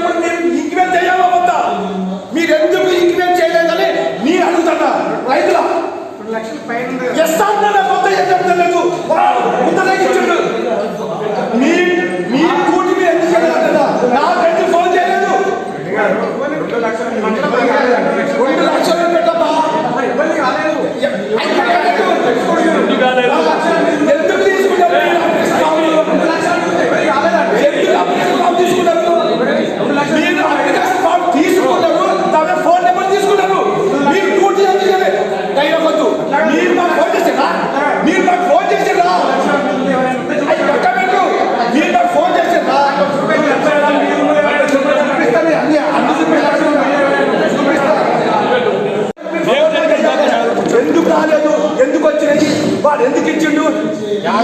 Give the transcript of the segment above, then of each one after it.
తీసుకున్నప్పుడు మీరు ఇంక్రిమెంట్ చేయాలా వద్దా? మీరు ఎందుకు ఇంక్రిమెంట్ చేయలేదని నేను అడుగుతున్నా. రైతుల 2 లక్షల పైన కొత్త ఏం చెప్తలేదు. ముద్దలేకిచ్చిండు. మీ కూటి మీరు ఎందుకు చేయలేదు కదా? నాకైతే ఫోన్ చేయలేదు. 2 లక్షలు పెట్టమ్మా. ఎందుకు తీసుకున్నారు? మీరు అప్లికేషన్ ఫామ్ తీసుకున్నారు, దాని ఫోన్ నెంబర్ తీసుకున్నారు. మీరు డ్యూటీ ఎందుకు దయవద్దు. మీరు మాకు ఫోన్ చేసిరా? మీరు మాకు ఫోన్ చేసిరా? అది పక్కబెట్టు. మీరు మాకు ఫోన్ చేసిరా? ఎందుకు రాలేదు? ఎందుకు వచ్చినది? వాడు ఎందుకు ఇచ్చిండు?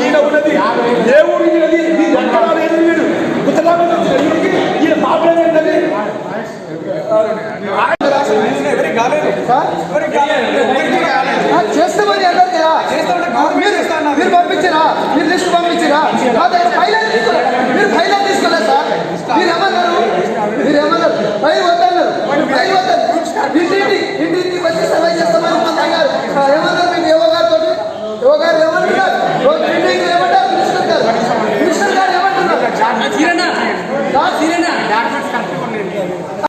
ఈయన ఉన్నది ఏ ఊరు ఉన్నది? మీరు ఎక్కడ రాలేదు? వీడు ఉత్తరాఖండ్ వచ్చినది. ఈయన పాపలేదు ఏంటది? చేస్తామని అన్నారు కదా. మీరు పంపించారా? మీరు లిస్ట్ పంపించారా? మా దగ్గర ఫైల్ తీసుకోలేదు. మీరు ఫైల్ తీసుకోలేదు సార్. మీరేమన్నారు? ఫైల్ వద్దన్నారు. ఫైల్ వద్దారు. ఇంటింటికి వచ్చి సర్వే చేస్తామని మా గారు ఏమన్నారు? మీకు యువ గారితో ఏమంటున్నారు? ఇంటింటికి ఏమంటారు? మినిస్టర్ గారు ఏమంటున్నారు?